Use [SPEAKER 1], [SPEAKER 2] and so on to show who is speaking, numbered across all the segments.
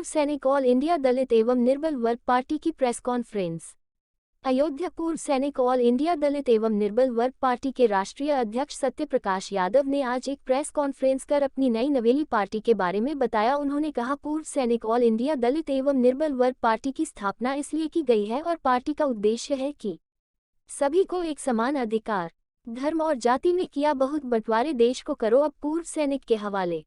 [SPEAKER 1] पूर्व सैनिक all India दलित एवं निर्बल वर्ग पार्टी की प्रेस कॉन्फ्रेंस। अयोध्या। पूर्व सैनिक ऑल इंडिया दलित एवं निर्बल वर्ग पार्टी के राष्ट्रीय अध्यक्ष सत्यप्रकाश यादव ने आज एक प्रेस कॉन्फ्रेंस कर अपनी नई नवेली पार्टी के बारे में बताया। उन्होंने कहा, पूर्व सैनिक ऑल इंडिया दलित एवं निर्बल वर्ग पार्टी की स्थापना इसलिए की गई है और पार्टी का उद्देश्य है कि सभी को एक समान अधिकार, धर्म और जाति में किया बहुत बंटवारे देश को करो अब पूर्व सैनिक के हवाले।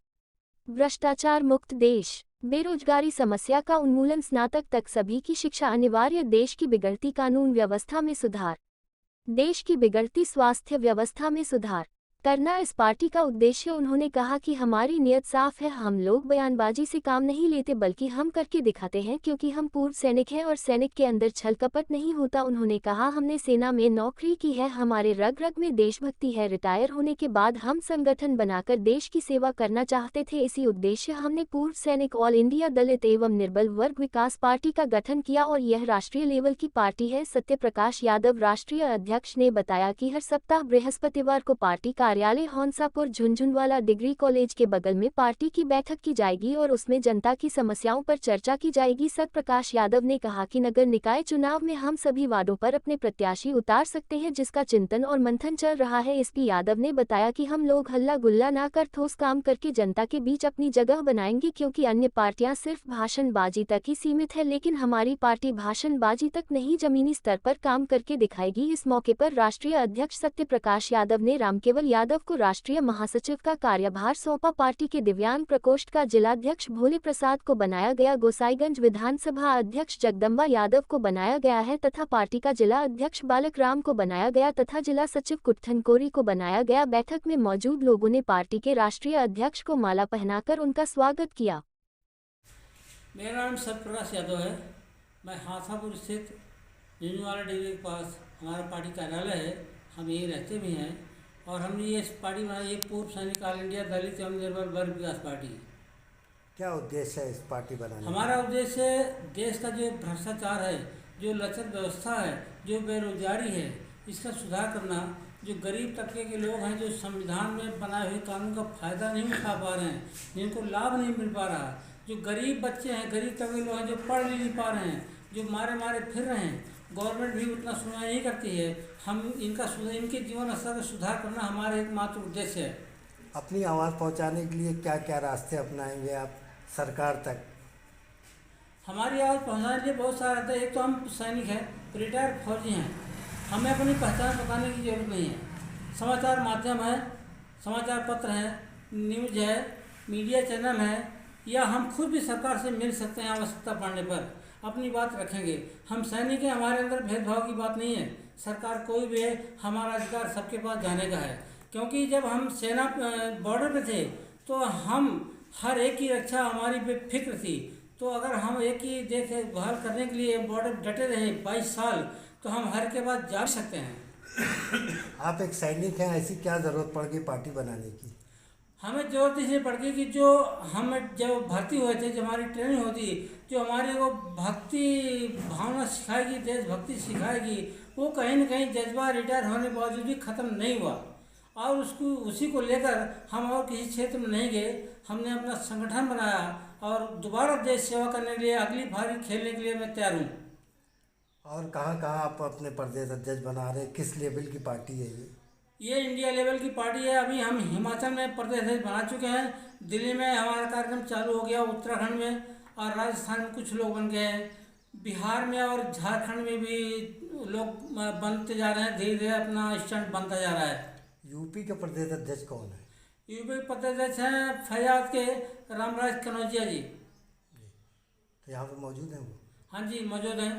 [SPEAKER 1] भ्रष्टाचार मुक्त देश, बेरोजगारी समस्या का उन्मूलन, स्नातक तक सभी की शिक्षा अनिवार्य, देश की बिगड़ती कानून व्यवस्था में सुधार, देश की बिगड़ती स्वास्थ्य व्यवस्था में सुधार करना इस पार्टी का उद्देश्य। उन्होंने कहा कि हमारी नियत साफ है, हम लोग बयानबाजी से काम नहीं लेते बल्कि हम करके दिखाते हैं, क्योंकि हम पूर्व सैनिक हैं और सैनिक के अंदर छल कपट नहीं होता। उन्होंने कहा, हमने सेना में नौकरी की है, हमारे रग रग में देशभक्ति है। रिटायर होने के बाद हम संगठन बनाकर देश की सेवा करना चाहते थे, इसी उद्देश्य हमने पूर्व सैनिक ऑल इंडिया दलित एवं निर्बल वर्ग विकास पार्टी का गठन किया और यह राष्ट्रीय लेवल की पार्टी है। सत्यप्रकाश यादव राष्ट्रीय अध्यक्ष ने बताया कि हर सप्ताह बृहस्पतिवार को पार्टी कार्यालय हौंसापुर झुंझुनवाला डिग्री कॉलेज के बगल में पार्टी की बैठक की जाएगी और उसमें जनता की समस्याओं पर चर्चा की जाएगी। सत्यप्रकाश यादव ने कहा कि नगर निकाय चुनाव में हम सभी वार्डों पर अपने प्रत्याशी उतार सकते हैं, जिसका चिंतन और मंथन चल रहा है। एसपी यादव ने बताया कि हम लोग हल्ला गुल्ला ना कर ठोस काम करके जनता के बीच अपनी जगह बनाएंगे, क्योंकि अन्य पार्टियां सिर्फ भाषणबाजी तक ही सीमित है, लेकिन हमारी पार्टी भाषणबाजी तक नहीं, जमीनी स्तर पर काम करके दिखाएगी। इस मौके पर राष्ट्रीय अध्यक्ष सत्यप्रकाश यादव ने रामकेवल यादव को राष्ट्रीय महासचिव का कार्यभार सौंपा। पार्टी के दिव्यांग प्रकोष्ठ का जिलाध्यक्ष भोले प्रसाद को बनाया गया, गोसाईगंज विधानसभा अध्यक्ष जगदम्बा यादव को बनाया गया है तथा पार्टी का जिला अध्यक्ष बालक राम को बनाया गया तथा जिला सचिव कुट्ठन कोरी को बनाया गया। बैठक में मौजूद लोगों ने पार्टी के राष्ट्रीय अध्यक्ष को माला पहनाकर उनका स्वागत किया।
[SPEAKER 2] मेरा नाम सत्यप्रकाश यादव है। मैं हाथापुर स्थित झुंझुनवाला डिग्री के पास हमारा पार्टी कार्यालय है, हम यही रहते भी हैं और हमने ये पार्टी बनाई है पूर्व सैनिक ऑल इंडिया दलित एवं निर्बल वर्ग विकास पार्टी।
[SPEAKER 3] क्या उद्देश्य है इस पार्टी बनाने?
[SPEAKER 2] हमारा उद्देश्य देश का जो भ्रष्टाचार है, जो लचर व्यवस्था है, जो बेरोजगारी है, इसका सुधार करना। जो गरीब तबके के लोग हैं, जो संविधान में बनाए हुए कानून का फायदा नहीं उठा पा रहे हैं, जिनको लाभ नहीं मिल पा रहा, जो गरीब बच्चे हैं, गरीब तबके के लोग हैं, जो पढ़ नहीं पा रहे हैं, जो मारे मारे फिर रहे हैं, गवर्नमेंट भी उतना सुनवाई नहीं करती है, हम इनके जीवन स्तर का सुधार करना हमारा एकमात्र उद्देश्य है।
[SPEAKER 3] अपनी आवाज़ पहुंचाने के लिए क्या क्या रास्ते अपनाएंगे आप सरकार तक?
[SPEAKER 2] हमारी आवाज़ पहुंचाने के लिए बहुत सारा रास्ते। एक तो हम सैनिक हैं, रिटायर्ड फौजी हैं, हमें अपनी पहचान बताने की जरूरत नहीं है। समाचार माध्यम है, समाचार पत्र हैं, न्यूज़ है, मीडिया चैनल है, या हम खुद भी सरकार से मिल सकते हैं। आवश्यकता पड़ने पर अपनी बात रखेंगे। हम सैनिक हैं, हमारे अंदर भेदभाव की बात नहीं है। सरकार कोई भी है, हमारा अधिकार सबके पास जाने का है, क्योंकि जब हम सेना बॉर्डर पे थे तो हम हर एक की रक्षा हमारी बेफिक्र थी। तो अगर हम एक ही देखभाल करने के लिए बॉर्डर डटे रहे 22 साल, तो हम हर के बाद जा सकते हैं।
[SPEAKER 3] आप एक सैनिक हैं, ऐसी क्या ज़रूरत पड़ गई पार्टी बनाने की?
[SPEAKER 2] हमें जरूरत इसलिए पड़ गई कि जो हम जब भर्ती हुए थे, जो हमारी ट्रेनिंग होती, जो हमारे को भक्ति भावना सिखाएगी, देशभक्ति सिखाएगी, वो कहीं न कहीं जज्बा रिटायर होने के बावजूद भी ख़त्म नहीं हुआ और उसी को लेकर हम और किसी क्षेत्र में नहीं गए। हमने अपना संगठन बनाया और दोबारा देश सेवा करने के लिए, अगली बारी खेलने के लिए मैं तैयार हूँ।
[SPEAKER 3] और कहाँ कहाँ आप अपने प्रदेश अध्यक्ष बना रहे हैं? किस लेवल की पार्टी है
[SPEAKER 2] ये इंडिया लेवल की पार्टी है। अभी हम हिमाचल में प्रदेश अध्यक्ष बना चुके हैं, दिल्ली में हमारा कार्यक्रम चालू हो गया, उत्तराखंड में और राजस्थान में कुछ लोग बन गए हैं, बिहार में और झारखंड में भी लोग बनते जा रहे हैं, धीरे धीरे अपना स्टैंड बनता जा रहा है।
[SPEAKER 3] यूपी के प्रदेश अध्यक्ष कौन है?
[SPEAKER 2] यूपी के प्रदेश अध्यक्ष हैं फैयाद के रामराज कनौजिया जी।
[SPEAKER 3] तो यहाँ पर मौजूद हैं वो?
[SPEAKER 2] हाँ जी, मौजूद हैं।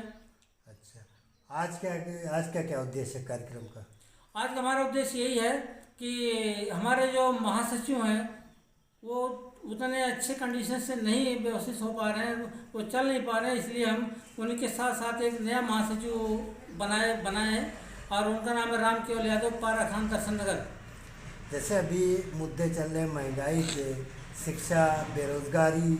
[SPEAKER 3] अच्छा, आज क्या उद्देश्य है कार्यक्रम का?
[SPEAKER 2] आज का हमारा उद्देश्य यही है कि हमारे जो महासचिव हैं वो उतने अच्छे कंडीशन से नहीं व्यवस्थित हो पा रहे हैं, वो चल नहीं पा रहे हैं, इसलिए हम उनके साथ साथ एक नया महासचिव बनाए हैं और उनका नाम है रामकेवल यादव, पारा खान, दर्शन नगर।
[SPEAKER 3] जैसे अभी मुद्दे चल रहे हैं महंगाई के, शिक्षा, बेरोजगारी,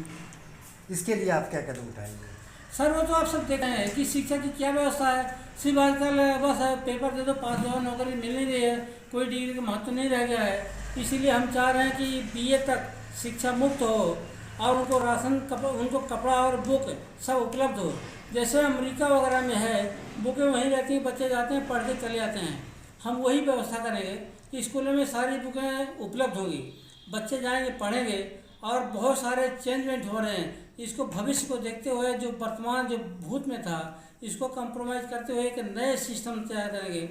[SPEAKER 3] इसके लिए आप क्या कदम उठाएंगे?
[SPEAKER 2] सर, वो तो आप सब देख रहे हैं कि शिक्षा की क्या व्यवस्था है। सिर्फ आजकल बस पेपर दे दो, पास हो, नौकरी मिल नहीं रही है, कोई डिग्री का महत्व नहीं रह गया है। इसीलिए हम चाह रहे हैं कि बीए तक शिक्षा मुक्त हो और उनको उनको कपड़ा और बुक सब उपलब्ध हो। जैसे अमेरिका वगैरह में है, बुकें वहीं रहती हैं, बच्चे जाते हैं पढ़ के चले आते हैं। हम वही व्यवस्था करेंगे कि स्कूलों में सारी बुकें उपलब्ध होंगी, बच्चे जाएंगे पढ़ेंगे। और बहुत सारे चेंजमेंट हो रहे हैं, इसको भविष्य को देखते हुए जो वर्तमान जो भूत में था इसको कंप्रोमाइज़ करते हुए एक नए सिस्टम तैयार करेंगे।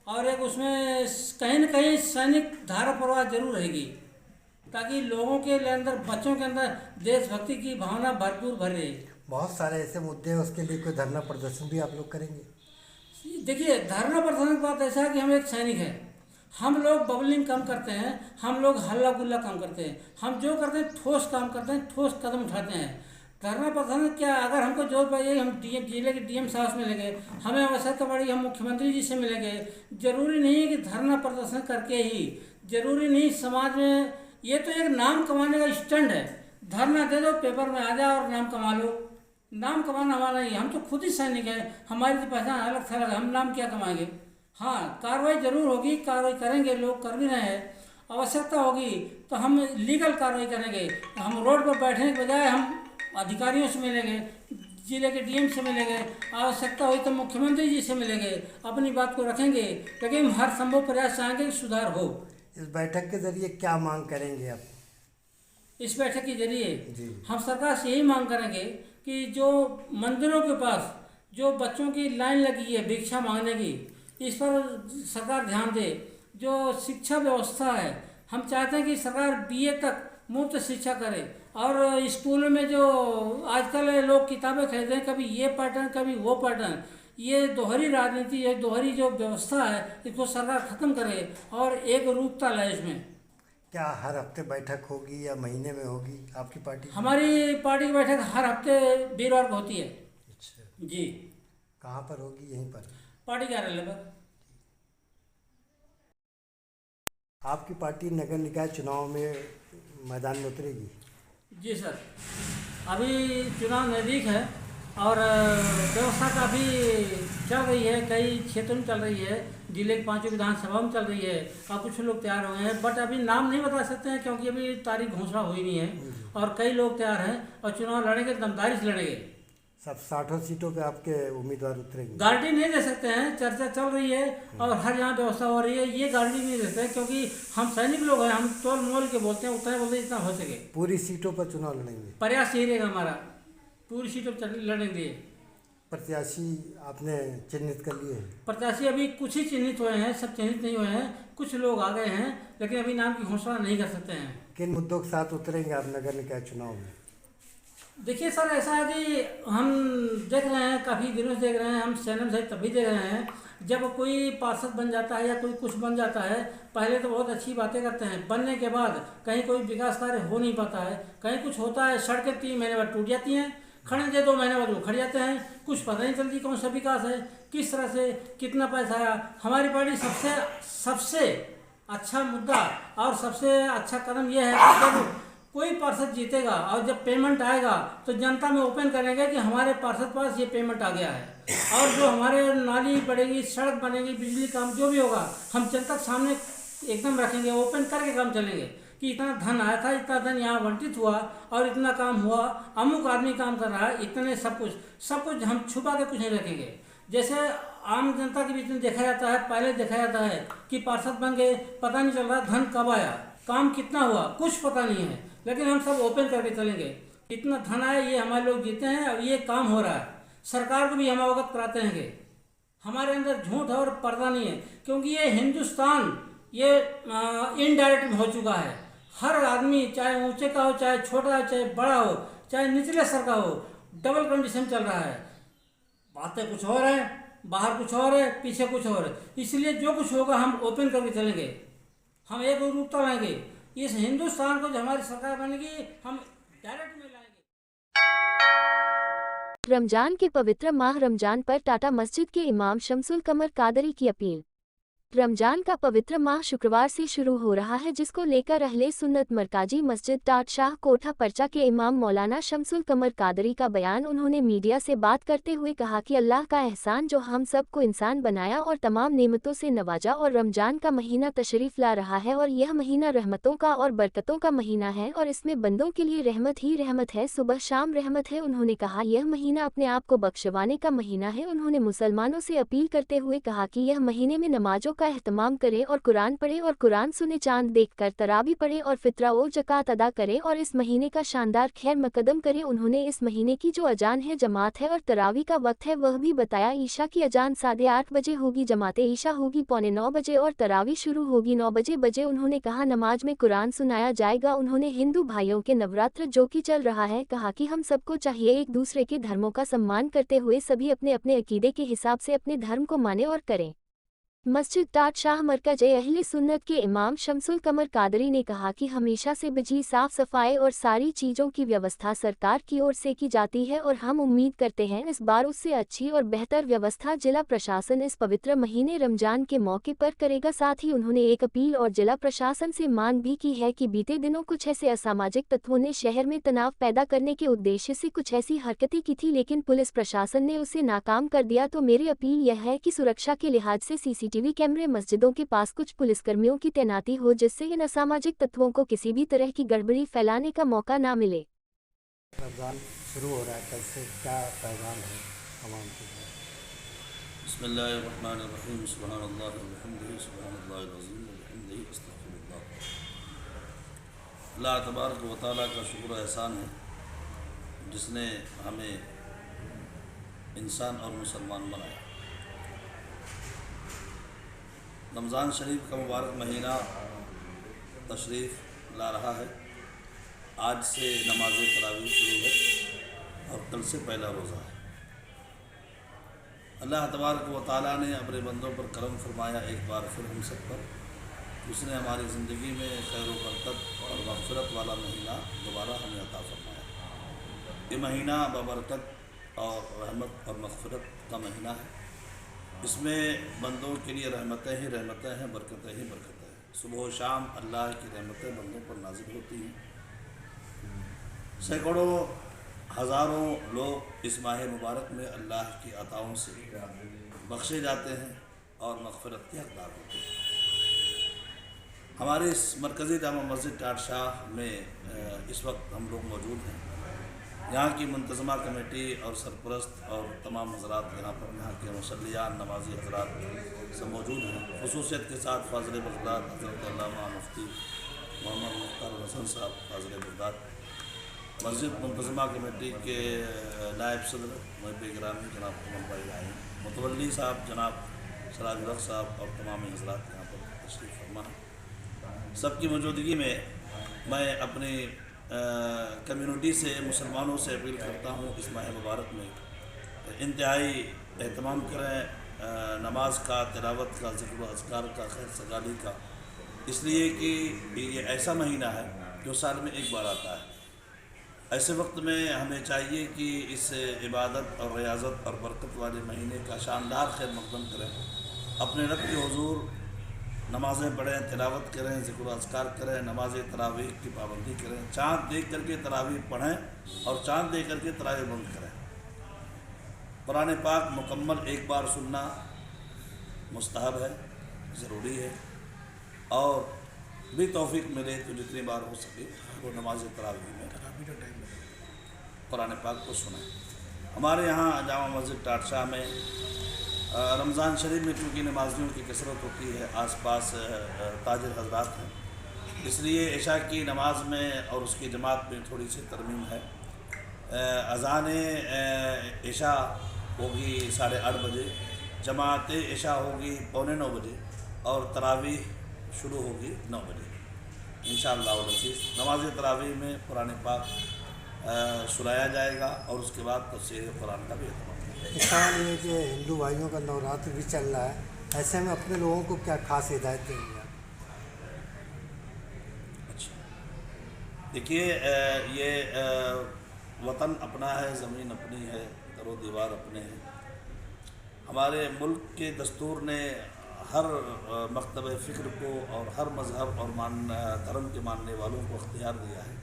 [SPEAKER 2] और एक उसमें कहीं न कहीं सैनिक धारा प्रवाह जरूर रहेगी, ताकि लोगों के अंदर, बच्चों के अंदर देशभक्ति की भावना भरपूर भर रही।
[SPEAKER 3] बहुत सारे ऐसे मुद्दे हैं, उसके लिए कोई धरना प्रदर्शन भी आप लोग करेंगे?
[SPEAKER 2] देखिए, धरना प्रदर्शन की बात ऐसा है कि हम एक सैनिक हैं, हम लोग बबलिंग कम करते हैं, हम लोग हल्ला गुल्ला कम करते हैं, हम जो करते हैं ठोस काम करते हैं, ठोस कदम उठाते हैं। धरना प्रदर्शन क्या, अगर हमको जरूरत पड़ेगी हम जिले के डीएम साहब से मिलेंगे, हमें आवश्यकता पड़ेगी हम मुख्यमंत्री जी से मिलेंगे। जरूरी नहीं है कि धरना प्रदर्शन करके ही, जरूरी नहीं समाज में, ये तो एक नाम कमाने का स्टंट है। धरना दे दो, पेपर में आ जाओ और नाम कमा लो। नाम कमाना हमारा नहीं, हम तो खुद ही सैनिक हैं, हमारी तो पहचान अलग थलग, हम नाम क्या कमाएंगे। हाँ, कार्रवाई जरूर होगी, कार्रवाई करेंगे, लोग कर भी रहे हैं। आवश्यकता होगी तो हम लीगल कार्रवाई करेंगे। हम रोड पर बैठने के बजाय हम अधिकारियों से मिलेंगे, जिले के डीएम से मिलेंगे, आवश्यकता हुई तो मुख्यमंत्री जी से मिलेंगे, अपनी बात को रखेंगे, लेकिन हर संभव प्रयास चाहेंगे कि सुधार हो।
[SPEAKER 3] इस बैठक के जरिए क्या मांग करेंगे आप?
[SPEAKER 2] इस बैठक के जरिए
[SPEAKER 3] जी,
[SPEAKER 2] हम सरकार से यही मांग करेंगे कि जो मंदिरों के पास जो बच्चों की लाइन लगी है भिक्षा मांगने की, इस पर सरकार ध्यान दे। जो शिक्षा व्यवस्था है, हम चाहते हैं कि सरकार बीए तक मुफ्त शिक्षा करे। और स्कूल में जो आजकल लोग किताबें खरीदते हैं, कभी ये पैटर्न कभी वो पैटर्न, ये दोहरी राजनीति, ये दोहरी जो व्यवस्था है, इसको सरकार खत्म करे और एक रूपता लाए इसमें।
[SPEAKER 3] क्या हर हफ्ते बैठक होगी या महीने में होगी आपकी पार्टी की?
[SPEAKER 2] हमारी पार्टी की बैठक हर हफ्ते वीरवार को होती है।
[SPEAKER 3] अच्छा,
[SPEAKER 2] जी।
[SPEAKER 3] कहाँ पर होगी? यहीं पर
[SPEAKER 2] पार्टी कार्यालय पर।
[SPEAKER 3] आपकी पार्टी नगर निकाय चुनाव में मैदान में उतरेगी?
[SPEAKER 2] जी सर, अभी चुनाव नज़दीक है और व्यवस्था काफ़ी चल रही है, कई क्षेत्रों में चल रही है, जिले की 5 विधानसभा में चल रही है और कुछ लोग तैयार हुए हैं, बट अभी नाम नहीं बता सकते हैं क्योंकि अभी तारीख घोषणा हुई नहीं है। और कई लोग तैयार हैं और चुनाव लड़ेंगे, दमदारी से लड़ेंगे।
[SPEAKER 3] सब 60 सीटों पे आपके उम्मीदवार उतरेंगे?
[SPEAKER 2] गारंटी नहीं दे सकते हैं, चर्चा चल रही है और हर जहाँ व्यवस्था हो रही है, ये गारंटी नहीं दे सकते क्योंकि हम सैनिक लोग हैं, हम तोल मोल के बोलते हैं, उतना बोलते जितना हो सके।
[SPEAKER 3] पूरी सीटों पर चुनाव लड़ेंगे?
[SPEAKER 2] प्रयास यही रहेगा हमारा, पूरी सीटों पर लड़ेंगे।
[SPEAKER 3] प्रत्याशी आपने चिन्हित कर लिए हैं?
[SPEAKER 2] प्रत्याशी अभी कुछ ही चिन्हित हुए हैं, सब चिन्हित नहीं हुए हैं, कुछ लोग आ गए हैं, लेकिन अभी नाम की घोषणा नहीं कर सकते हैं।
[SPEAKER 3] किन मुद्दों के साथ उतरेंगे आप नगर निकाय चुनाव में?
[SPEAKER 2] देखिए सर, ऐसा है कि हम देख रहे हैं, काफ़ी दिनों से देख रहे हैं, हम चैनल से तभी देख रहे हैं, जब कोई पार्षद बन जाता है या कोई कुछ बन जाता है, पहले तो बहुत अच्छी बातें करते हैं, बनने के बाद कहीं कोई विकास कार्य हो नहीं पाता है, कहीं कुछ होता है, सड़कें 3 महीने बाद टूट जाती हैं, खड़े दे 2 महीने बाद वो खड़ जाते हैं, कुछ पता नहीं चलती कौन सा विकास है, किस तरह से कितना पैसा आया। हमारी पार्टी सबसे अच्छा मुद्दा और सबसे अच्छा कदम यह है कि जब कोई पार्षद जीतेगा और जब पेमेंट आएगा तो जनता में ओपन करेंगे कि हमारे पार्षद पास ये पेमेंट आ गया है, और जो हमारे नाली बढ़ेगी, सड़क बनेगी, बिजली काम जो भी होगा, हम जनता के सामने एकदम रखेंगे, ओपन करके काम चलेंगे कि इतना धन आया था, इतना धन यहाँ आवंटित हुआ और इतना काम हुआ, अमुक आदमी काम कर रहा है, इतने सब कुछ हम छुपा के कुछ नहीं रखेंगे। जैसे आम जनता के बीच में देखा जाता है, पहले देखा जाता है कि पार्षद बन गए, पता नहीं चल रहा धन कब आया, काम कितना हुआ, कुछ पता नहीं है, लेकिन हम सब ओपन करके चलेंगे, इतना धन आया, ये हमारे लोग जीते हैं और ये काम हो रहा है। सरकार को भी हम अवगत कराते हैं कि हमारे अंदर झूठ और पर्दा नहीं है, क्योंकि ये हिंदुस्तान ये इनडायरेक्ट में हो चुका है। हर आदमी चाहे ऊंचे का हो, चाहे छोटा हो, चाहे बड़ा हो, चाहे निचले स्तर का हो, डबल कंडीशन चल रहा है। बातें कुछ और है, बाहर कुछ और है, पीछे कुछ और है, इसलिए जो कुछ होगा हम ओपन करके चलेंगे, हम एक रूपता लाएंगे। इस हिंदुस्तान को जो हमारी सरकार बनेगी हम डायरेक्ट में लाएंगे।
[SPEAKER 1] रमजान के पवित्र माह रमजान पर टाटा मस्जिद के इमाम शमसुल कमर कादरी की अपील। रमजान का पवित्र माह शुक्रवार से शुरू हो रहा है, जिसको लेकर अहले सुन्नत मरकाजी मस्जिद टाट शाह कोठा परचा के इमाम मौलाना शमसुल कमर कादरी का बयान। उन्होंने मीडिया से बात करते हुए कहा कि अल्लाह का एहसान जो हम सबको इंसान बनाया और तमाम नेमतों से नवाजा, और रमजान का महीना तशरीफ ला रहा है और यह महीना रहमतों का और बरकतों का महीना है और इसमें बंदों के लिए रहमत ही रहमत है, सुबह शाम रहमत है। उन्होंने कहा यह महीना अपने आप को बख्शवाने का महीना है। उन्होंने मुसलमानों से अपील करते हुए कहा कि यह महीने में नमाजों का एहतमाम करें और कुरान पढ़े और कुरान सुने, चांद देखकर तरावी पढ़े और फितरा और ज़कात अदा करें और इस महीने का शानदार खैर मकदम करें। उन्होंने इस महीने की जो अजान है जमात है और तरावी का वक्त है वह भी बताया। ईशा की अजान 8:30 बजे होगी, जमाते ईशा होगी 8:45 बजे और तरावी शुरू होगी 9 बजे। उन्होंने कहा नमाज में कुरान सुनाया जाएगा। उन्होंने हिंदू भाइयों के नवरात्र जो कि चल रहा है कहा कि हम सबको चाहिए एक दूसरे के धर्मों का सम्मान करते हुए सभी अपने अपने अकीदे के हिसाब से अपने धर्म को माने और करें। मस्जिद टाट शाह मरकज अहले सुन्नत के इमाम शमसुल कमर कादरी ने कहा कि हमेशा से बिजली, साफ सफाई और सारी चीज़ों की व्यवस्था सरकार की ओर से की जाती है और हम उम्मीद करते हैं इस बार उससे अच्छी और बेहतर व्यवस्था जिला प्रशासन इस पवित्र महीने रमजान के मौके पर करेगा। साथ ही उन्होंने एक अपील और जिला प्रशासन से मांग भी की है कि बीते दिनों कुछ ऐसे असामाजिक तत्वों ने शहर में तनाव पैदा करने के उद्देश्य से कुछ ऐसी हरकतें की थी, लेकिन पुलिस प्रशासन ने उसे नाकाम कर दिया। तो मेरी अपील यह है कि सुरक्षा के लिहाज से सीसीटीवी कैमरे मस्जिदों के पास कुछ पुलिसकर्मियों की तैनाती हो, जिससे इन असामाजिक तत्वों को किसी भी तरह की गड़बड़ी फैलाने का मौका ना मिले।
[SPEAKER 3] रमज़ान शुरू हो रहा है, कल से क्या पैगाम है आवाम के लिए?
[SPEAKER 4] बिस्मिल्लाहिर्रहमानिर्रहीम, सुब्हानल्लाहि व बिहम्दिही, सुब्हानल्लाहिल अज़ीम व बिहम्दिही, अस्तग़फिरुल्लाह। अल्लाह तबारक व तआला का शुक्र एहसान है जिसने हमें इंसान और मुसलमान बनाया। रमज़ान शरीफ का मुबारक महीना तशरीफ़ ला रहा है। आज से नमाज तरावीह शुरू है और कल से पहला रोज़ा है। अल्लाह तबारक व तआला ने अपने बंदों पर करम फरमाया एक बार फिर हम सब पर। उसने हमारी ज़िंदगी में खैर व बरकत और मग़फ़िरत वाला महीना दोबारा हमें अता फरमाया। ये महीना बबरकत और रहमत और मग़फ़िरत का महीना है। इसमें बंदों के लिए रहमतें ही रहमतें हैं, बरकतें ही बरकतें हैं। सुबह व शाम अल्लाह की रहमतें बंदों पर नाज़िल होती हैं। सैकड़ों हज़ारों लोग इस माह मुबारक में अल्लाह की अताओं से बख्शे जाते हैं और मग़फ़िरत के हक़दार होते हैं। हमारे इस मरकज़ी जामा मस्जिद टाट शाह में इस वक्त हम लोग मौजूद हैं। यहाँ की मुंतज़मा कमेटी और सरपरस्त और तमाम हज़रात यहाँ पर, यहाँ के मुसल्लियान नमाजी हज़रात सब मौजूद हैं। ख़ुसूसियत के साथ फ़ाज़िल बग़दाद हज़रत अल्लामा मुफ्ती मोहम्मद मुख्तार हसन साहब फ़ाज़िल बग़दाद, मस्जिद मुंतज़मा कमेटी के नायब सदर महब गिरामी जनाब कमल भाई आए, मुतवल्ली साहब जनाब सराज रख साहब और तमाम हज़रात यहाँ पर तशरीफ़ फरमा हैं। सबकी मौजूदगी में मैं अपनी कम्युनिटी से, मुसलमानों से अपील करता हूँ इस माह मुबारक में इंतहाई एहतमाम करें नमाज का, तिलावत का, ज़िक्र अज़कार का, खैर सगाली का, इसलिए कि ये ऐसा महीना है जो साल में एक बार आता है। ऐसे वक्त में हमें चाहिए कि इस इबादत और रियाज़त और बरकत वाले महीने का शानदार खैर मक़दम करें। अपने रब के हुज़ूर नमाज़ें पढ़ें, तिलावत करें, ज़िक्र अज़कार करें, नमाज तरावीह की पाबंदी करें, चाँद देख करके तरावीह पढ़ें और चाँद देख करके तरावीह बंद करें। कुरान पाक मुकम्मल एक बार सुनना मुस्तहब है, ज़रूरी है, और भी तौफ़ीक मिले तो जितनी बार हो सके वो नमाज तरावीह में कुरान पाक को सुनें। हमारे यहाँ जामा मस्जिद टाट शाह में रमज़ान शरीफ में चूँकि नमाजियों की कसरत होती है, आसपास ताजिर हज़रात हैं, इसलिए इशा की नमाज में और उसकी जमात में थोड़ी सी तरमीम है। अज़ान इशा होगी 8:30 बजे, जमात इशा होगी 8:45 बजे और तरावीह शुरू होगी 9 बजे इंशाअल्लाह अज़ीज़। नमाज तरावीह में कुरान पाक सुनाया जाएगा और उसके बाद तफसीर कुरान का भी एहतमाम।
[SPEAKER 3] इस साल ये जो हिंदू भाइयों का नवरात्र भी चल रहा है, ऐसे में अपने लोगों को क्या खास हिदायत देंगे आप?
[SPEAKER 4] अच्छा, देखिए, ये वतन अपना है, ज़मीन अपनी है, दरो दीवार अपने हैं। हमारे मुल्क के दस्तूर ने हर मकतब फ़िक्र को और हर मज़हब और धर्म के मानने वालों को अख्तियार दिया है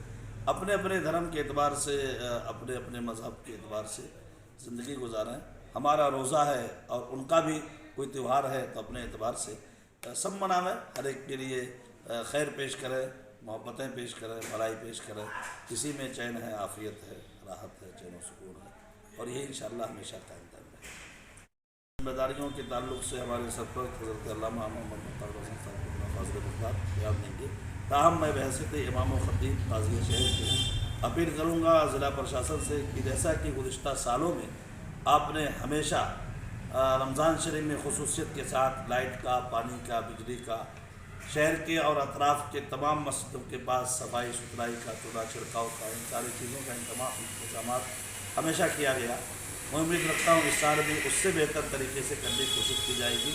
[SPEAKER 4] अपने अपने धर्म के एतबार से, अपने अपने मज़हब के एतबार से ज़िंदगी गुजारें। हमारा रोज़ा है और उनका भी कोई त्यौहार है तो अपने एतबार से सब मनावें, हर एक के लिए खैर पेश करें, मोहब्बतें पेश करें, भलाई पेश करें। इसी में चैन है, आफ़ियत है, राहत है, चैन व सुकून है और ये इंशाअल्लाह हमेशा कायम रहेगा। जिम्मेदारियों के ताल्लुक से हमारे सरपरस्त हज़रत अल्लामा मोहम्मद मुख्तार रज़ी साहब को फाज़िल मुख्तार बयान देंगे। ताहम मैं बहैसियत इमाम व ख़तीब ताज़िया शहर के अपील करूँगा ज़िला प्रशासन से कि जैसा कि गुज़िश्ता सालों में आपने हमेशा रमज़ान शरीफ में ख़ुसूसियत के साथ लाइट का, पानी का, बिजली का, शहर के और अतराफ़ के तमाम मस्जिदों के पास सफाई सुथराई का, चूल्हा छिड़काव का, इन सारी चीज़ों का इंतज़ाम हमेशा किया गया। मैं उम्मीद रखता हूँ इस साल भी उससे बेहतर तरीके से करने की कोशिश की जाएगी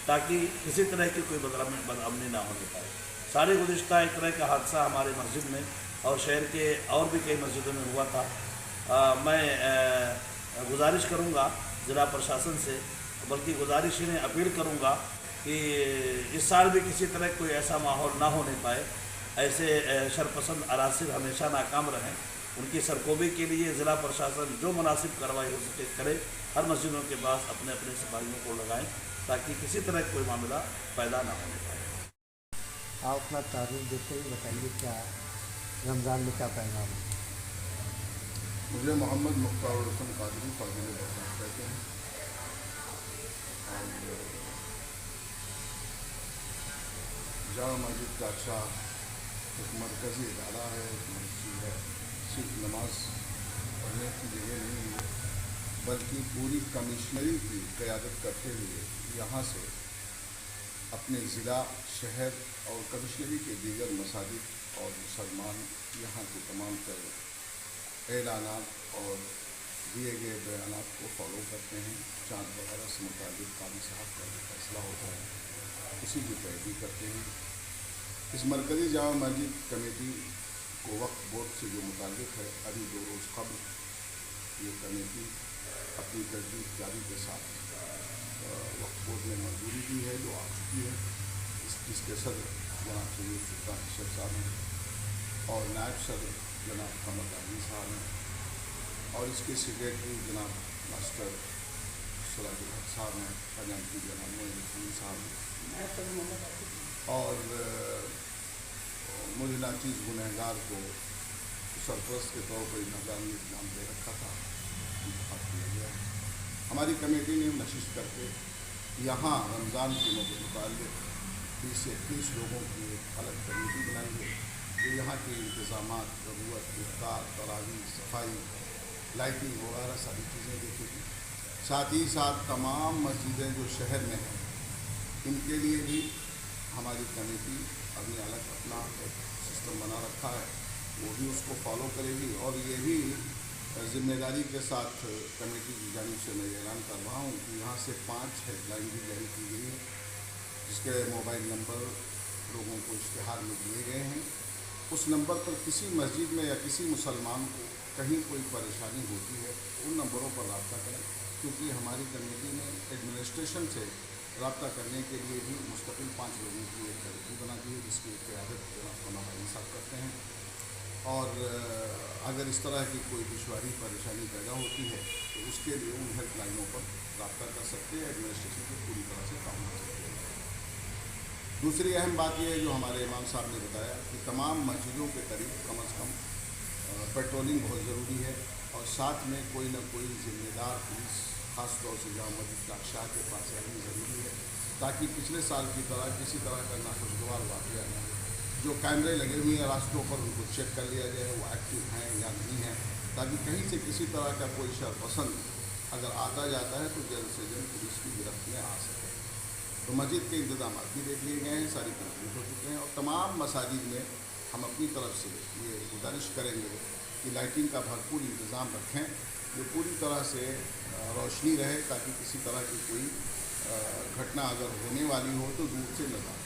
[SPEAKER 4] ताकि किसी तरह की कोई बदअमनी ना होने पाए। सारी गुज़िश्ता एक तरह का हादसा हमारे मस्जिद में और शहर के और भी कई मस्जिदों में हुआ था। मैं गुजारिश करूँगा ज़िला प्रशासन से, बल्कि गुजारिश इन्हें अपील करूँगा कि इस साल भी किसी तरह कोई ऐसा माहौल ना होने पाए, ऐसे शरपसंद अनासिर हमेशा नाकाम रहें। उनकी सरकोबी के लिए ज़िला प्रशासन जो मुनासिब कार्रवाई हो सके करे, हर मस्जिदों के पास अपने अपने सिपाहियों को लगाएं ताकि किसी तरह कोई मामला पैदा ना होने पाए।
[SPEAKER 3] आप अपना तारुफ देते हुए बताइए क्या रमज़ान में क्या पैगाम है?
[SPEAKER 5] मुझे मोहम्मद मुख्तार रज़ी कादरी फाज़िल मुख्तार कहते हैं और जामा मस्जिद का अच्छा एक मरकज़ी इदारा है, एक मस्जिद है, सिर्फ नमाज पढ़ने की जगह नहीं है बल्कि पूरी कमिश्नरी की क़यादत करते हुए यहाँ से अपने ज़िला, शहर और कमिश्नरी के दीगर मसाजिद और मुसलमान यहाँ के तमाम ऐलानात और दिए गए बयानात को फॉलो करते हैं। चाँद वगैरह से मुताबिक काजी साहब का जो फैसला होता है उसी की पैरवी करते हैं। इस मरकज़ी जामा मस्जिद कमेटी को वक्फ बोर्ड से जो मुताबिक है, अभी 2 रोज़ कबल ये कमेटी अपनी तजदीद जारी के साथ वक्फ बोर्ड में मंजूरी दी है जो आ चुकी है। जिसके सदर जनाब सैयद सुल्तान अशरफ साहब हैं और नायब सदर जनाब कमर आज़मी साहब हैं और इसके सेक्रेटरी जनाब मास्टर सलाहुल हक साहब हैं, खजानची जनाब मोइन साहब हैं और मुझे नाचीज़ गुनहगार को सरपरस्त के तौर पर नज़ाम ने इल्ज़ाम दे रखा था, इंतखाब किया गया। हमारी कमेटी ने नशिश करके यहाँ रमज़ान के मुताल्लिक़ 20 से 30 लोगों की एक अलग कमेटी बनाई है जो यहाँ के इंतज़ामात, ज़रूरत, इफ्तार, तरावी, सफाई, लाइटिंग वगैरह सारी चीज़ें देखेगी। साथ ही साथ तमाम मस्जिदें जो शहर में हैं इनके लिए भी हमारी कमेटी अपनी अलग अपना एक सिस्टम बना रखा है, वो भी उसको फॉलो करेगी और ये भी ज़िम्मेदारी के साथ कमेटी की जानिब से मैं ऐलान कर रहा हूँ कि यहाँ से 5 हेडलाइन भी जारी की गई है जिसके मोबाइल नंबर लोगों को इश्तिहार में दिए गए हैं। उस नंबर पर किसी मस्जिद में या किसी मुसलमान को कहीं कोई परेशानी होती है उन नंबरों पर रब्ता करें, क्योंकि हमारी कमेटी ने एडमिनिस्ट्रेशन से रब्ता करने के लिए भी मुस्तकिल 5 लोगों की एक कमेटी बना दी है जिसकी क़यादत जनाब कमर आज़मी साहब करते हैं। और अगर इस तरह की कोई दुश्वारी परेशानी पैदा होती है तो उसके लिए उन हेल्पलाइनों पर रब्ता कर सकते हैं, एडमिनिस्ट्रेशन को पूरी तरह से काम कर सकते हैं। दूसरी अहम बात यह है जो हमारे इमाम साहब ने बताया कि तमाम मस्जिदों के करीब कम अज़ कम पेट्रोलिंग बहुत ज़रूरी है और साथ में कोई न कोई ज़िम्मेदार पुलिस ख़ास तौर से जामा मस्जिद का शाह के पास रहनी ज़रूरी है ताकि पिछले साल की तरह किसी तरह का नाखुशगवार वाक़या न हो। जो कैमरे लगे हुए हैं रास्तों पर उनको चेक कर लिया जाए वो एक्टिव हैं या नहीं हैं, ताकि कहीं से किसी तरह का कोई शरपसंद अगर आता जाता है तो जल्द से जल्द पुलिस की गिरफ्त में आ सके। तो मस्जिद के इंतजाम भी देख लिए गए हैं, सारी कंप्लीट हो चुके हैं और तमाम मसाजिद में हम अपनी तरफ से ये गुजारिश करेंगे कि लाइटिंग का भरपूर इंतज़ाम रखें, जो पूरी तरह से रोशनी रहे ताकि किसी तरह की कोई घटना अगर होने वाली हो तो दूर से न जाए।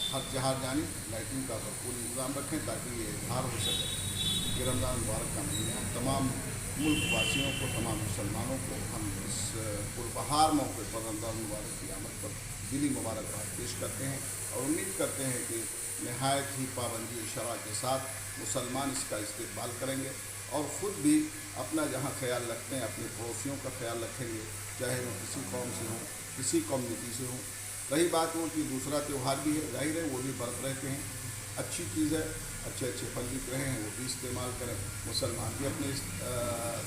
[SPEAKER 5] हर जहाँ जानिब लाइटिंग का भरपूर इंतज़ाम रखें ताकि ये इजहार हो सके कि रमज़ान मुबारक का महीना तमाम मुल्क वासियों को, तमाम मुसलमानों को हम इस पुरबहार मौके पर रमज़ान मुबारक की आमद पर दिली मुबारकबाद पेश करते हैं और उम्मीद करते हैं कि नहायत ही पाबंदी शरअ के साथ मुसलमान इसका इस्तेमाल करेंगे और ख़ुद भी अपना जहाँ ख्याल रखते हैं अपने पड़ोसियों का ख्याल रखेंगे, चाहे वो किसी कौम से हों, किसी कम्युनिटी से हों। रही बात वो कि दूसरा त्यौहार भी है, जाहिर है वो भी बरत रहते हैं, अच्छी चीज़ है, अच्छे अच्छे फल बिक रहे हैं वो भी इस्तेमाल करें, मुसलमान भी अपने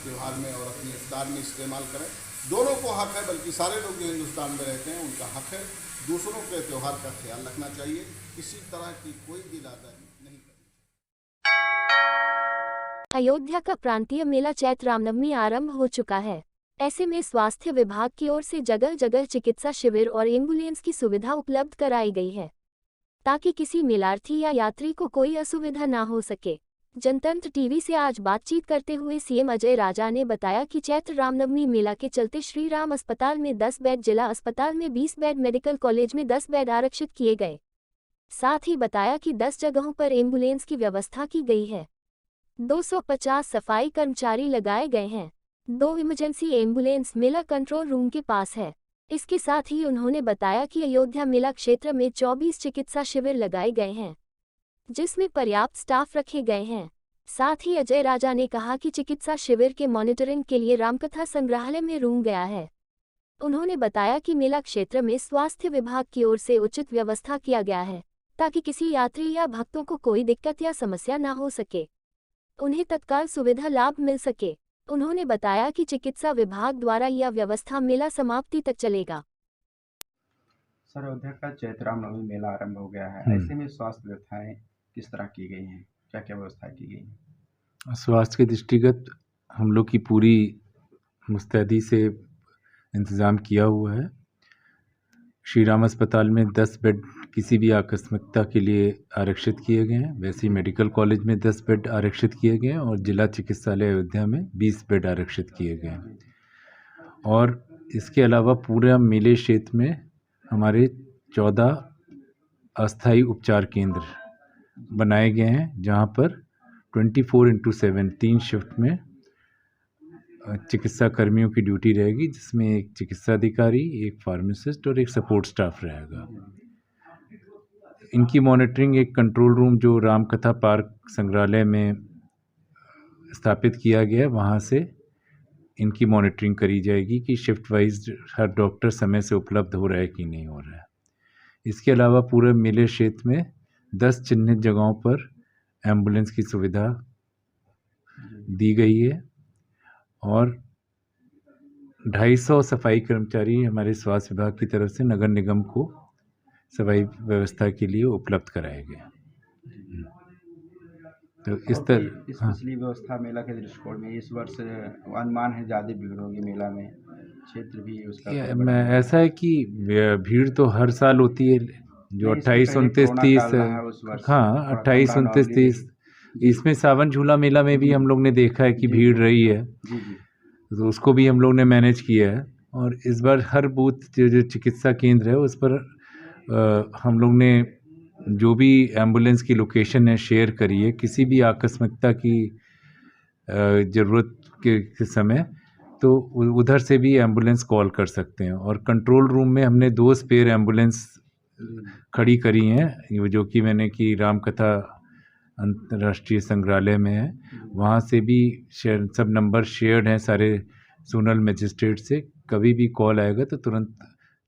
[SPEAKER 5] त्यौहार में और अपने इफ्तार में इस्तेमाल करें। दोनों को हक़ है, बल्कि सारे लोग जो हिंदुस्तान में रहते हैं उनका हक़ है दूसरों के त्यौहार का ख्याल रखना चाहिए। किसी तरह की कोई दिलादारी नहीं करनी।
[SPEAKER 1] अयोध्या का प्रांतीय मेला चैत्र रामनवमी आरंभ हो चुका है। ऐसे में स्वास्थ्य विभाग की ओर से जगह जगह चिकित्सा शिविर और एम्बुलेंस की सुविधा उपलब्ध कराई गई है, ताकि किसी मेलार्थी या यात्री को कोई असुविधा ना हो सके। जनतंत्र टीवी से आज बातचीत करते हुए सीएम अजय राजा ने बताया कि चैत्र रामनवमी मेला के चलते श्री राम अस्पताल में 10 बेड, जिला अस्पताल में 20 बेड, मेडिकल कॉलेज में 10 बेड आरक्षित किए गए। साथ ही बताया कि 10 जगहों पर एम्बुलेंस की व्यवस्था की गई है। 250 सफाई कर्मचारी लगाए गए हैं। 2 इमरजेंसी एम्बुलेंस मेला कंट्रोल रूम के पास है। इसके साथ ही उन्होंने बताया कि अयोध्या मेला क्षेत्र में 24 चिकित्सा शिविर लगाए गए हैं, जिसमें पर्याप्त स्टाफ रखे गए हैं। साथ ही अजय राजा ने कहा कि चिकित्सा शिविर के मॉनिटरिंग के लिए रामकथा संग्रहालय में रूम गया है। उन्होंने बताया कि मेला क्षेत्र में स्वास्थ्य विभाग की ओर से उचित व्यवस्था किया गया है, ताकि किसी यात्री या भक्तों को कोई दिक्कत या समस्या न हो सके, उन्हें तत्काल सुविधा लाभ मिल सके। उन्होंने बताया कि चिकित्सा विभाग द्वारा यह व्यवस्था मेला समाप्ति तक चलेगा।
[SPEAKER 6] सर, अयोध्या का चैत्र रामनवमी मेला आरंभ हो गया है। ऐसे में स्वास्थ्य व्यवस्थाएं किस तरह की गई हैं, क्या क्या व्यवस्था की गई है?
[SPEAKER 7] स्वास्थ्य के दृष्टिगत हम लोग की पूरी मुस्तैदी से इंतज़ाम किया हुआ है। श्री राम अस्पताल में 10 बेड किसी भी आकस्मिकता के लिए आरक्षित किए गए हैं। वैसे ही मेडिकल कॉलेज में 10 बेड आरक्षित किए गए हैं और जिला चिकित्सालय अयोध्या में 20 बेड आरक्षित किए गए हैं। और इसके अलावा पूरा मेले क्षेत्र में हमारे 14 अस्थायी उपचार केंद्र बनाए गए हैं, जहां पर 24/7 3 शिफ्ट में चिकित्सा कर्मियों की ड्यूटी रहेगी, जिसमें एक चिकित्सा अधिकारी, एक फार्मासिस्ट और एक सपोर्ट स्टाफ रहेगा। इनकी मॉनिटरिंग एक कंट्रोल रूम जो रामकथा पार्क संग्रहालय में स्थापित किया गया है, वहाँ से इनकी मॉनिटरिंग करी जाएगी कि शिफ्ट वाइज हर डॉक्टर समय से उपलब्ध हो रहा है कि नहीं हो रहा है। इसके अलावा पूरे मेले क्षेत्र में 10 चिन्हित जगहों पर एम्बुलेंस की सुविधा दी गई है और 250 सफाई कर्मचारी हमारे स्वास्थ्य विभाग की तरफ से नगर निगम को सफाई व्यवस्था के लिए उपलब्ध कराए गए। तो इस तरह
[SPEAKER 6] पिछली व्यवस्था मेला के दृष्टिकोण में इस वर्ष अनुमान है ज़्यादा भीड़ होगी मेला में, क्षेत्र भी उसका
[SPEAKER 7] मैं ऐसा है कि भीड़ तो हर साल होती है, जो 28, 29, 30, हाँ 28, 29, 30, इसमें सावन झूला मेला में भी हम लोग ने देखा है कि भीड़ रही है, तो उसको भी हम लोग ने मैनेज किया है। और इस बार हर बूथ जो चिकित्सा केंद्र है उस पर हम लोग ने जो भी एम्बुलेंस की लोकेशन है शेयर करी है, किसी भी आकस्मिकता की ज़रूरत के समय तो उधर से भी एम्बुलेंस कॉल कर सकते हैं। और कंट्रोल रूम में हमने 2 स्पेयर एम्बुलेंस खड़ी करी हैं, जो कि मैंने कि रामकथा अंतर्राष्ट्रीय संग्रहालय में है, वहाँ से भी सब नंबर शेयर्ड हैं सारे जोनल मजिस्ट्रेट से। कभी भी कॉल आएगा तो तुरंत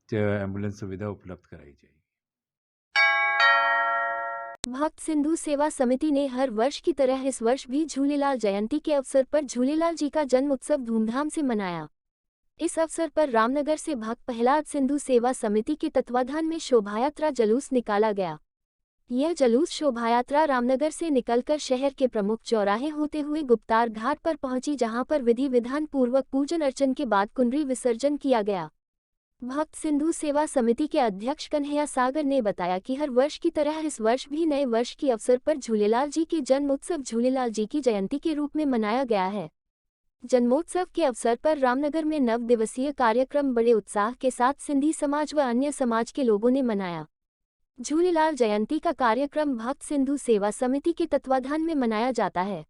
[SPEAKER 7] एम्बुलेंस सुविधा उपलब्ध कराई जाएगी।
[SPEAKER 1] भक्त सिंधु सेवा समिति ने हर वर्ष की तरह इस वर्ष भी झूलेलाल जयंती के अवसर पर झूलेलाल जी का जन्म उत्सव धूमधाम से मनाया। इस अवसर पर रामनगर से भक्त प्रहलाद सिंधु सेवा समिति के तत्वाधान में शोभायात्रा जुलूस निकाला गया। यह जुलूस शोभायात्रा रामनगर से निकलकर शहर के प्रमुख चौराहे होते हुए गुप्तार घाट पर पहुंची, जहां पर विधि विधान पूर्वक पूजन अर्चन के बाद कुंडरी विसर्जन किया गया। भक्त सिंधु सेवा समिति के अध्यक्ष कन्हैया सागर ने बताया कि हर वर्ष की तरह इस वर्ष भी नए वर्ष के अवसर पर झूलेलाल जी के जन्म उत्सव झूलेलाल जी की जयंती के रूप में मनाया गया है। जन्मोत्सव के अवसर पर रामनगर में 9 दिवसीय कार्यक्रम बड़े उत्साह के साथ सिंधी समाज व अन्य समाज के लोगों ने मनाया। झूलेलाल जयंती का कार्यक्रम भक्त सिंधु सेवा समिति के तत्वाधान में मनाया जाता है।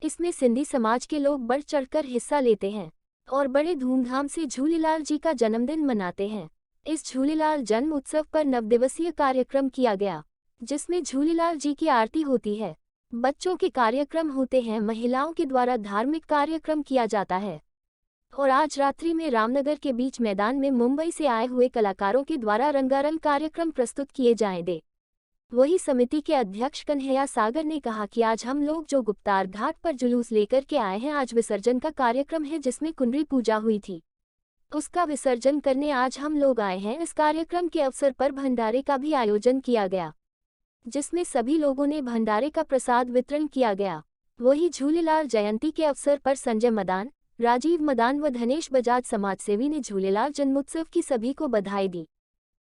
[SPEAKER 1] इसमें सिंधी समाज के लोग बढ़ चढ़कर हिस्सा लेते हैं और बड़े धूमधाम से झूलेलाल जी का जन्मदिन मनाते हैं। इस झूलेलाल जन्म उत्सव पर 9 दिवसीय कार्यक्रम किया गया, जिसमें झूलेलाल जी की आरती होती है, बच्चों के कार्यक्रम होते हैं, महिलाओं के द्वारा धार्मिक कार्यक्रम किया जाता है और आज रात्रि में रामनगर के बीच मैदान में मुंबई से आए हुए कलाकारों के द्वारा रंगारंग कार्यक्रम प्रस्तुत किए जाएंगे। वही समिति के अध्यक्ष कन्हैया सागर ने कहा कि आज हम लोग जो गुप्तार घाट पर जुलूस लेकर के आए हैं, आज विसर्जन का कार्यक्रम है जिसमें कुंडली पूजा हुई थी, उसका विसर्जन करने आज हम लोग आए हैं। इस कार्यक्रम के अवसर पर भंडारे का भी आयोजन किया गया, जिसमें सभी लोगों ने भंडारे का प्रसाद वितरण किया गया। वही झूलेलाल जयंती के अवसर पर संजय मदान, राजीव मदान व धनेश बजाज समाजसेवी ने झूलेलाल जन्मोत्सव की सभी को बधाई दी।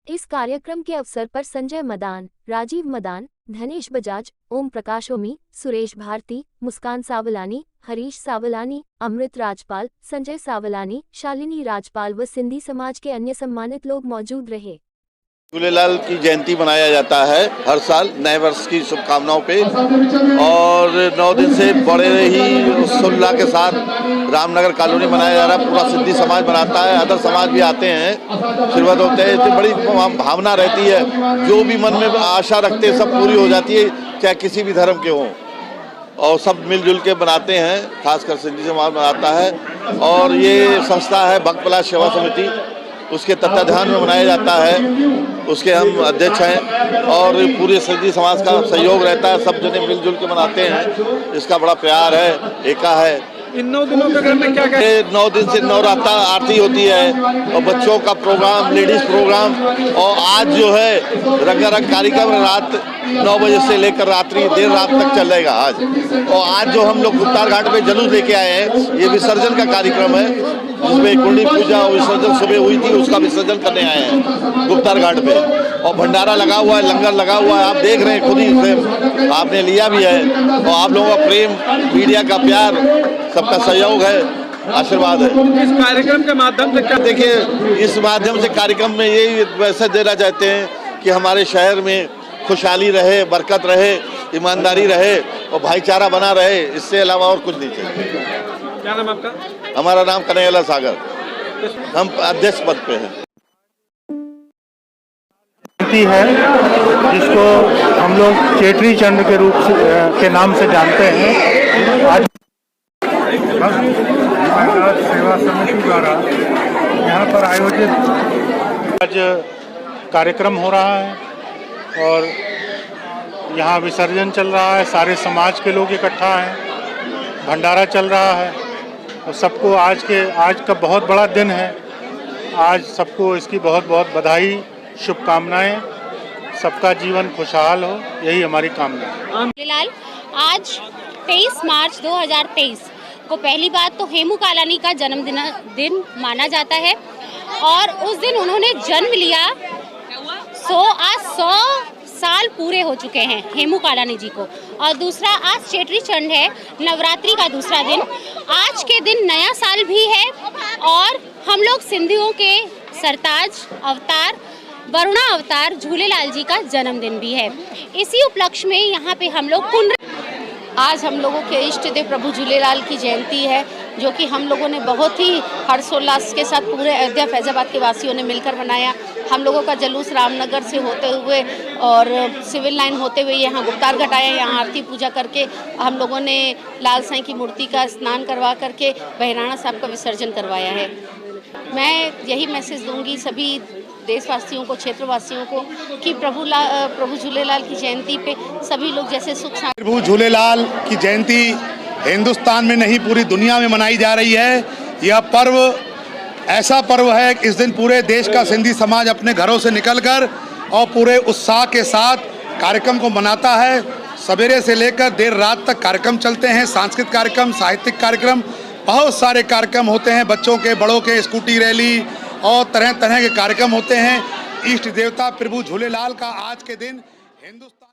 [SPEAKER 1] इस कार्यक्रम के अवसर पर संजय मदान, राजीव मदान, धनेश बजाज, ओम प्रकाश ओमी, सुरेश भारती, मुस्कान सावलानी, हरीश सावलानी, अमृत राजपाल, संजय सावलानी, शालिनी राजपाल व सिंधी समाज के अन्य सम्मानित लोग मौजूद रहे।
[SPEAKER 4] झूलेलाल की जयंती मनाया जाता है हर साल नए वर्ष की शुभकामनाओं पे, और 9 दिन से बड़े ही उत्साह के साथ रामनगर कॉलोनी मनाया जा रहा है। पूरा सिंधी समाज मनाता है, अदर समाज भी आते हैं, आशीर्वाद होते हैं। इससे बड़ी भावना रहती है, जो भी मन में आशा रखते हैं सब पूरी हो जाती है, चाहे किसी भी धर्म के हों, और सब मिलजुल के बनाते हैं, खासकर सिंधी समाज बनाता है। और ये संस्था है भक्त प्रहलाद सेवा समिति, उसके तत्वाधान में मनाया जाता है, उसके हम अध्यक्ष हैं और पूरे सिंधी समाज का सहयोग रहता है, सब जने मिलजुल के मनाते हैं। इसका बड़ा प्यार है, एका है।
[SPEAKER 8] इन 9 दिनों के में क्या क्या?
[SPEAKER 4] 9 दिन से नवरात्र आरती होती है और बच्चों का प्रोग्राम, लेडीज प्रोग्राम, और आज जो है रंगारंग कार्यक्रम रात 9 बजे से लेकर रात्रि देर रात तक चलेगा आज। और आज जो हम लोग गुप्तार घाट पे जुलूस लेके आए हैं, ये विसर्जन का कार्यक्रम है, जिसमें कुंडी पूजा और विसर्जन सुबह हुई थी, उसका विसर्जन करने आए हैं गुप्तार घाट पे। और भंडारा लगा हुआ है, लंगर लगा हुआ है, आप देख रहे हैं खुद ही से, आपने लिया भी है। और आप लोगों का प्रेम, मीडिया का प्यार, सबका सहयोग है, आशीर्वाद है।
[SPEAKER 8] इस कार्यक्रम के माध्यम से क्या
[SPEAKER 4] देखिए, इस माध्यम से कार्यक्रम में यही मैसेज देना चाहते हैं कि हमारे शहर में खुशहाली रहे, बरकत रहे, ईमानदारी रहे और भाईचारा बना रहे, इससे अलावा और कुछ नहीं चाहिए।
[SPEAKER 8] क्या नाम आपका?
[SPEAKER 4] हमारा नाम कन्हैया सागर, हम अध्यक्ष पद पे हैं।
[SPEAKER 9] है जिसको हम लोग चेट्री चंड के रूप से के नाम से जानते हैं। आज सेवा समिति द्वारा यहाँ पर आयोजित आज कार्यक्रम हो रहा है और यहाँ विसर्जन चल रहा है, सारे समाज के लोग इकट्ठा हैं, भंडारा चल रहा है और सबको आज का बहुत बड़ा दिन है। आज सबको इसकी बहुत बहुत बधाई, शुभकामनाएं, सबका जीवन खुशहाल हो, यही हमारी कामना है।
[SPEAKER 10] झूलेलाल आज 23 मार्च 2023 को पहली बात तो हेमू कालानी का जन्मदिन माना जाता है और उस दिन उन्होंने जन्म लिया। आज 100 साल पूरे हो चुके हैं हेमू कालानी जी को। और दूसरा, आज चेट्री चंड है, नवरात्रि का दूसरा दिन। आज के दिन नया साल भी है और हम लोग सिंधियों के सरताज अवतार, वरुणा अवतार झूलेलाल जी का जन्मदिन भी है। इसी उपलक्ष्य में यहाँ पे हम लोग
[SPEAKER 11] आज हम लोगों के इष्ट देव प्रभु झूलेलाल की जयंती है, जो कि हम लोगों ने बहुत ही हर्षोल्लास के साथ पूरे अयोध्या फैजाबाद के वासियों ने मिलकर मनाया। हम लोगों का जुलूस रामनगर से होते हुए और सिविल लाइन होते हुए यहाँ गुप्तार घाट आया। यहाँ आरती पूजा करके हम लोगों ने लाल साईं की मूर्ति का स्नान करवा करके बहराणा साहब का विसर्जन करवाया है। मैं यही मैसेज दूंगी सभी देशवासियों को, क्षेत्रवासियों को कि प्रभु झूलेलाल की जयंती पे सभी लोग जैसे सुख शांति।
[SPEAKER 5] प्रभु झूलेलाल की जयंती हिंदुस्तान में नहीं पूरी दुनिया में मनाई जा रही है। यह पर्व ऐसा पर्व है कि इस दिन पूरे देश का सिंधी समाज अपने घरों से निकलकर और पूरे उत्साह के साथ कार्यक्रम को मनाता है। सवेरे से लेकर देर रात तक कार्यक्रम चलते हैं, सांस्कृतिक कार्यक्रम, साहित्यिक कार्यक्रम, बहुत सारे कार्यक्रम होते हैं, बच्चों के, बड़ों के, स्कूटी रैली और तरह तरह के कार्यक्रम होते हैं। इष्ट देवता प्रभु झूलेलाल का आज के दिन हिंदुस्तान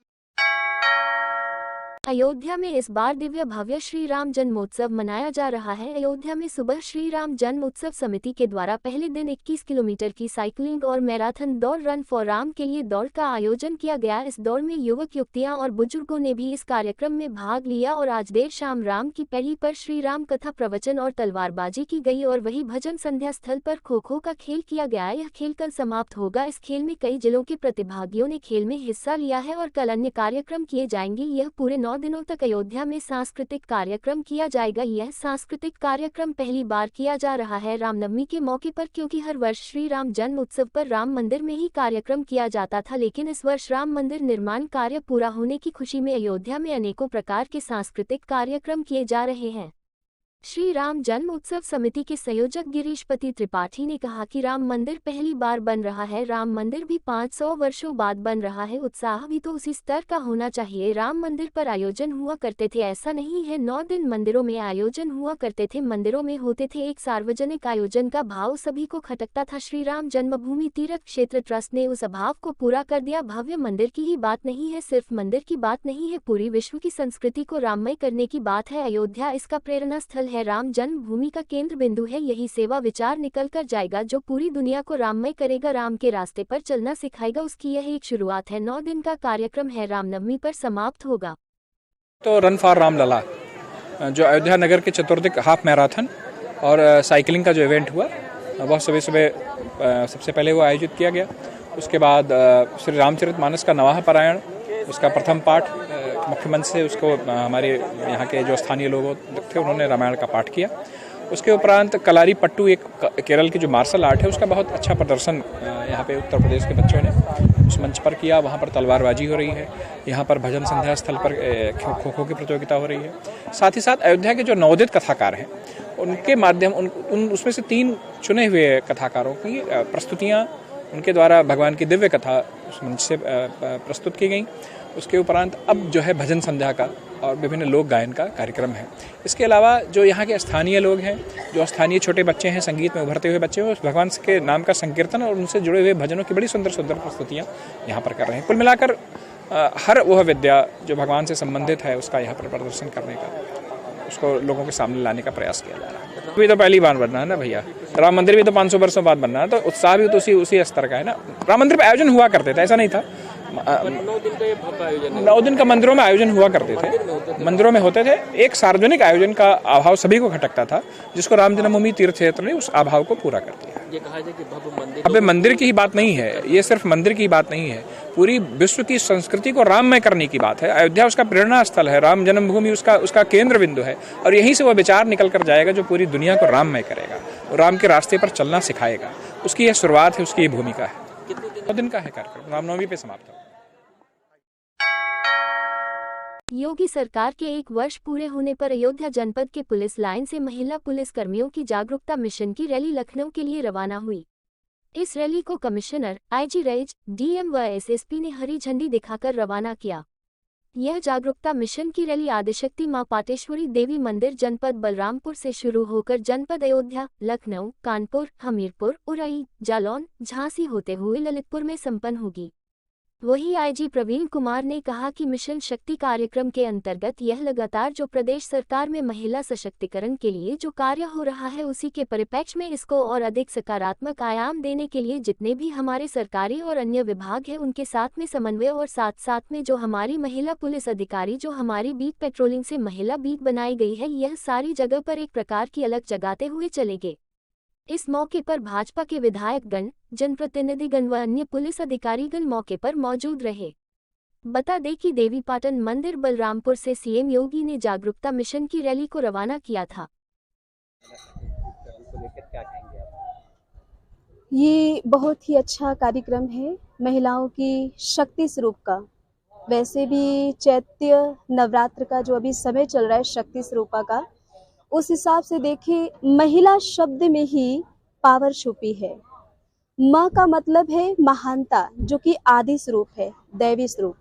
[SPEAKER 1] अयोध्या में इस बार दिव्य भव्य श्री राम जन्मोत्सव मनाया जा रहा है। अयोध्या में सुबह श्री राम जन्म उत्सव समिति के द्वारा पहले दिन 21 किलोमीटर की साइकिलिंग और मैराथन दौड़ रन फॉर राम के लिए दौड़ का आयोजन किया गया। इस दौड़ में युवक युवतियां और बुजुर्गों ने भी इस कार्यक्रम में भाग लिया और आज देर शाम राम की पैड़ी पर श्री राम कथा प्रवचन और तलवारबाजी की गई और वही भजन संध्या स्थल पर खो खो का खेल किया गया। यह खेल कल समाप्त होगा। इस खेल में कई जिलों के प्रतिभागियों ने खेल में हिस्सा लिया है और कल अन्य कार्यक्रम किए जाएंगे। यह पूरे 9 दिनों तक अयोध्या में सांस्कृतिक कार्यक्रम किया जाएगा। यह सांस्कृतिक कार्यक्रम पहली बार किया जा रहा है रामनवमी के मौके पर, क्योंकि हर वर्ष श्री राम जन्म उत्सव पर राम मंदिर में ही कार्यक्रम किया जाता था, लेकिन इस वर्ष राम मंदिर निर्माण कार्य पूरा होने की खुशी में अयोध्या में अनेकों प्रकार के सांस्कृतिक कार्यक्रम किए जा रहे हैं। श्री राम जन्म उत्सव समिति के संयोजक गिरीशपति त्रिपाठी ने कहा कि राम मंदिर पहली बार बन रहा है। राम मंदिर भी 500 वर्षों बाद बन रहा है। उत्साह भी तो उसी स्तर का होना चाहिए। राम मंदिर पर आयोजन हुआ करते थे, ऐसा नहीं है 9 दिन मंदिरों में आयोजन हुआ करते थे, मंदिरों में होते थे। एक सार्वजनिक आयोजन का भाव सभी को खटकता था। श्री राम जन्मभूमि तीर्थ क्षेत्र ट्रस्ट ने उस अभाव को पूरा कर दिया। भव्य मंदिर की ही बात नहीं है, सिर्फ मंदिर की बात नहीं है, पूरी विश्व की संस्कृति को राममय करने की बात है। अयोध्या इसका प्रेरणा स्थल है, राम जन्मभूमि का केंद्र बिंदु है। यही सेवा विचार निकल कर जाएगा जो पूरी दुनिया को राममय करेगा, राम के रास्ते पर चलना सिखाएगा। उसकी यह एक शुरुआत है। 9 दिन का कार्यक्रम है, रामनवमी पर समाप्त होगा।
[SPEAKER 12] तो रन फॉर रामलला जो अयोध्या नगर के चतुर्दिक हाफ मैराथन और साइकिलिंग का जो इवेंट हुआ, वह सुबह सुबह सबसे पहले वो आयोजित किया गया। उसके बाद श्री रामचरितमानस का नवाह पारायण, उसका प्रथम पाठ मुख्य मंच से उसको हमारे यहाँ के जो स्थानीय लोग थे उन्होंने रामायण का पाठ किया। उसके उपरांत कलारी पट्टू, एक केरल की जो मार्शल आर्ट है, उसका बहुत अच्छा प्रदर्शन यहाँ पे उत्तर प्रदेश के बच्चों ने उस मंच पर किया। वहाँ पर तलवारबाजी हो रही है, यहाँ पर भजन संध्या स्थल पर खो खो की प्रतियोगिता हो रही है। साथ ही साथ अयोध्या के जो नवोदित कथाकार हैं उनके माध्यम उसमें से 3 चुने हुए कथाकारों की प्रस्तुतियाँ उनके द्वारा भगवान की दिव्य कथा उस मंच से प्रस्तुत की गई। उसके उपरांत अब जो है भजन संध्या का और विभिन्न लोक गायन का कार्यक्रम है। इसके अलावा जो यहाँ के स्थानीय लोग हैं, जो स्थानीय छोटे बच्चे हैं, संगीत में उभरते हुए बच्चे हैं, उस भगवान के नाम का संकीर्तन और उनसे जुड़े हुए भजनों की बड़ी सुंदर सुंदर प्रस्तुतियाँ यहाँ पर कर रहे हैं। कुल मिलाकर हर वह विद्या जो भगवान से संबंधित है उसका यहाँ पर प्रदर्शन करने का, उसको लोगों के सामने लाने का प्रयास किया जा रहा है। अभी तो पहली बार बनना है ना भैया, राम मंदिर भी तो 500 वर्षों बाद बनना है, तो उत्साह भी तो उसी स्तर का है ना। राम मंदिर पे आयोजन हुआ करते थे, ऐसा नहीं था। 9 दिन का मंदिरों में आयोजन हुआ करते थे, मंदिरों में होते थे। एक सार्वजनिक आयोजन का अभाव सभी को खटकता था, जिसको राम जन्मभूमि तीर्थ क्षेत्र ने उस अभाव को पूरा कर दिया।
[SPEAKER 13] ये कहा जाए कि
[SPEAKER 12] भव्य मंदिर की ही बात नहीं है, ये सिर्फ मंदिर की बात नहीं है, पूरी विश्व की संस्कृति को राममय करने की बात है। अयोध्या उसका प्रेरणा स्थल है, राम जन्मभूमि उसका केंद्र बिंदु है और यहीं से वह विचार निकल कर जाएगा जो पूरी दुनिया को राममय करेगा और राम के रास्ते पर चलना सिखाएगा। उसकी यह शुरुआत है, उसकी ये भूमिका है। 9 दिन का है कार्यक्रम, रामनवमी पे समाप्त होगा।
[SPEAKER 1] योगी सरकार के 1 वर्ष पूरे होने पर अयोध्या जनपद के पुलिस लाइन से महिला पुलिस कर्मियों की जागरूकता मिशन की रैली लखनऊ के लिए रवाना हुई। इस रैली को कमिश्नर, आईजी रेंज, डीएम व एसएसपी ने हरी झंडी दिखाकर रवाना किया। यह जागरूकता मिशन की रैली आदिशक्ति मां पाटेश्वरी देवी मंदिर जनपद बलरामपुर से शुरू होकर जनपद अयोध्या, लखनऊ, कानपुर, हमीरपुर, उरई, जालौन, झांसी होते हुए ललितपुर में संपन्न होगी। वहीं आईजी प्रवीण कुमार ने कहा कि मिशन शक्ति कार्यक्रम के अंतर्गत यह लगातार जो प्रदेश सरकार में महिला सशक्तिकरण के लिए जो कार्य हो रहा है, उसी के परिप्रेक्ष्य में इसको और अधिक सकारात्मक आयाम देने के लिए जितने भी हमारे सरकारी और अन्य विभाग हैं उनके साथ में समन्वय और साथ में जो हमारी महिला पुलिस अधिकारी, जो हमारी बीट पेट्रोलिंग से महिला बीट बनाई गई है, यह सारी जगह पर एक प्रकार की अलग जगाते हुए चलेंगे। इस मौके पर भाजपा के विधायकगण, जनप्रतिनिधिगण व अन्य पुलिस अधिकारीगण मौके पर मौजूद रहे। बता दें कि देवीपाटन मंदिर बलरामपुर से सीएम योगी ने जागरूकता मिशन की रैली को रवाना किया था।
[SPEAKER 14] ये बहुत ही अच्छा कार्यक्रम है महिलाओं की शक्ति स्वरूप का। वैसे भी चैत्य नवरात्र का जो अभी समय चल रहा है शक्ति स्वरूपा का, उस हिसाब से देखें महिला शब्द में ही पावर छुपी है। माँ का मतलब है महानता, जो कि आदि स्वरूप है, दैवी स्वरूप।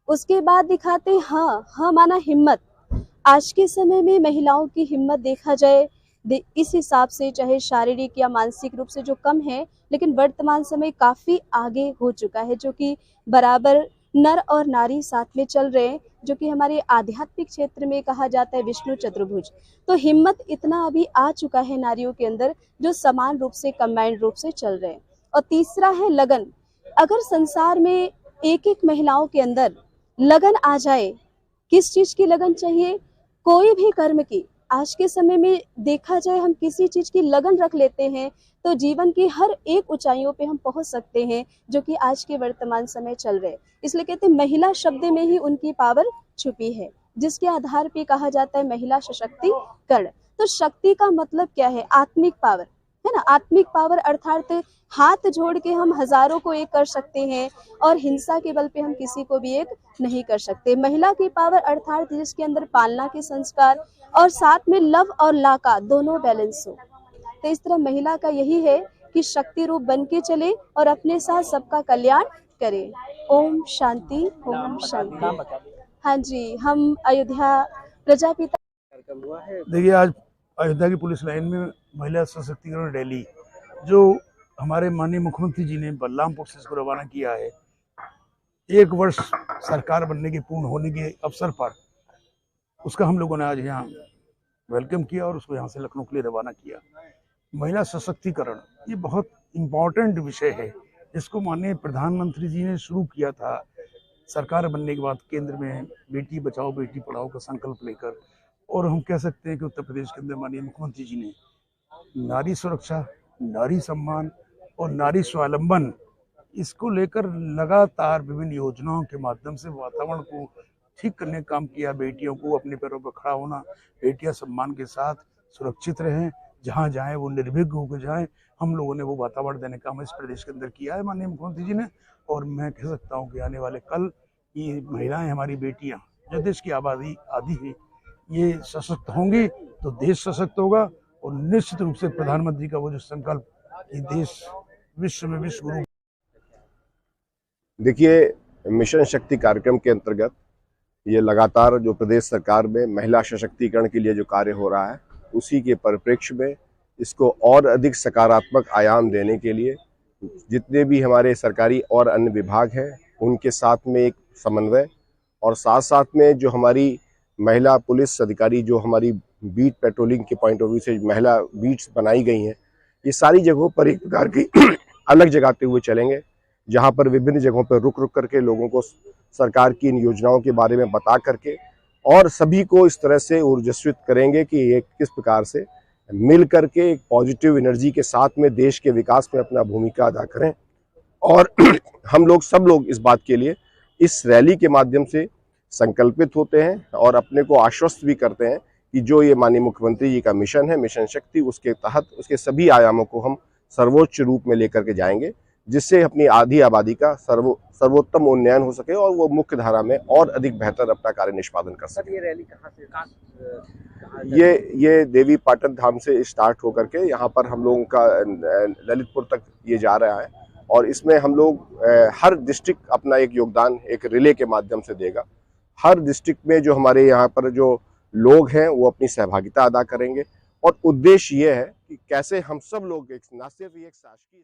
[SPEAKER 14] उसके बाद दिखाते हाँ माना हिम्मत। आज के समय में महिलाओं की हिम्मत देखा जाए इस हिसाब से, चाहे शारीरिक या मानसिक रूप से जो कम है, लेकिन वर्तमान समय काफी आगे हो चुका है, जो कि बराबर नर और नारी साथ में चल रहे हैं, जो कि हमारे आध्यात्मिक क्षेत्र में कहा जाता है विष्णु चतुर्भुज। तो हिम्मत इतना अभी आ चुका है नारियों के अंदर, जो समान रूप से कंबाइंड रूप से चल रहे हैं। और तीसरा है लगन। अगर संसार में एक एक महिलाओं के अंदर लगन आ जाए, किस चीज की लगन चाहिए? कोई भी कर्म की। आज के समय में देखा जाए, हम किसी चीज की लगन रख लेते हैं तो जीवन की हर एक ऊंचाइयों पे हम पहुंच सकते हैं, जो कि आज के वर्तमान समय चल रहे। इसलिए कहते हैं महिला शब्द में ही उनकी पावर छुपी है, जिसके आधार पे कहा जाता है महिला सशक्तिकरण। तो शक्ति का मतलब क्या है? आत्मिक पावर, है ना। आत्मिक पावर अर्थात हाथ जोड़ के हम हजारों को एक कर सकते हैं और हिंसा के बल पे हम किसी को भी एक नहीं कर सकते। महिला की पावर अर्थात जिसके अंदर पालना के संस्कार और साथ में लव और ला का दोनों बैलेंस हो। तो इस तरह महिला का यही है कि शक्ति रूप बन के चले और अपने साथ सबका कल्याण करे। ओम शांति, ओम शांति। हाँ जी, हम अयोध्या प्रजापिता।
[SPEAKER 13] देखिए, आज अयोध्या की पुलिस लाइन में महिला सशक्तिकरण रैली जो हमारे माननीय मुख्यमंत्री जी ने बलरामपुर से इसको रवाना किया है, 1 वर्ष सरकार बनने के पूर्ण होने के अवसर पर उसका हम लोगों ने आज यहाँ वेलकम किया और उसको यहाँ से लखनऊ के लिए रवाना किया। महिला सशक्तिकरण ये बहुत इम्पोर्टेंट विषय है, जिसको माननीय प्रधानमंत्री जी ने शुरू किया था सरकार बनने के बाद केंद्र में बेटी बचाओ बेटी पढ़ाओ का संकल्प लेकर। और हम कह सकते हैं कि उत्तर प्रदेश के अंदर माननीय मुख्यमंत्री जी ने नारी सुरक्षा, नारी सम्मान और नारी स्वावलंबन, इसको लेकर लगातार विभिन्न योजनाओं के माध्यम से वातावरण को ठीक करने का काम किया। बेटियों को अपने पैरों पर खड़ा होना, बेटियां सम्मान के साथ सुरक्षित रहें, जहां जाएं वो निर्भीक होकर जाएं, हम लोगों ने वो वातावरण देने का काम इस प्रदेश के अंदर किया है माननीय मुख्यमंत्री जी ने। और मैं कह सकता हूं कि आने वाले कल ये महिलाएं, हमारी बेटियां जो देश की आबादी आधी है, ये सशक्त होंगी तो देश सशक्त होगा। और निश्चित रूप से प्रधानमंत्री का वो जो संकल्प कि देश विश्व में विश्व गुरु।
[SPEAKER 15] देखिए, मिशन शक्ति कार्यक्रम के अंतर्गत ये लगातार जो प्रदेश सरकार में महिला सशक्तिकरण के लिए जो कार्य हो रहा है, उसी के परिप्रेक्ष्य में इसको और अधिक सकारात्मक आयाम देने के लिए जितने भी हमारे सरकारी और अन्य विभाग हैं, उनके साथ में एक समन्वय और साथ साथ में जो हमारी महिला पुलिस अधिकारी, जो हमारी बीट पेट्रोलिंग के पॉइंट ऑफ व्यू से महिला बीट्स बनाई गई हैं, ये सारी जगहों पर एक प्रकार की अलग जगाते हुए चलेंगे, जहां पर विभिन्न जगहों पर रुक करके लोगों को सरकार की इन योजनाओं के बारे में बता करके और सभी को इस तरह से ऊर्जस्वित करेंगे कि ये किस प्रकार से मिल करके एक पॉजिटिव एनर्जी के साथ में देश के विकास में अपना भूमिका अदा करें। और हम लोग सब लोग इस बात के लिए इस रैली के माध्यम से संकल्पित होते हैं और अपने को आश्वस्त भी करते हैं कि जो ये माननीय मुख्यमंत्री जी का मिशन है, मिशन शक्ति, उसके तहत उसके सभी आयामों को हम सर्वोच्च रूप में लेकर के जाएंगे, जिससे अपनी आधी आबादी का सर्वोत्तम उन्नयन हो सके और वो मुख्य धारा में और अधिक बेहतर अपना कार्य निष्पादन कर सके।
[SPEAKER 16] ये रैली कहाँ से
[SPEAKER 15] ये देवी पाटन धाम से स्टार्ट होकर के यहाँ पर हम लोगों का ललितपुर तक ये जा रहा है और इसमें हम लोग हर डिस्ट्रिक्ट अपना एक योगदान एक रिले के माध्यम से देगा। हर डिस्ट्रिक्ट में जो हमारे यहाँ पर जो लोग हैं वो अपनी सहभागिता अदा करेंगे और उद्देश्य ये है कि कैसे हम सब लोग ना सिर्फ एक शासकीय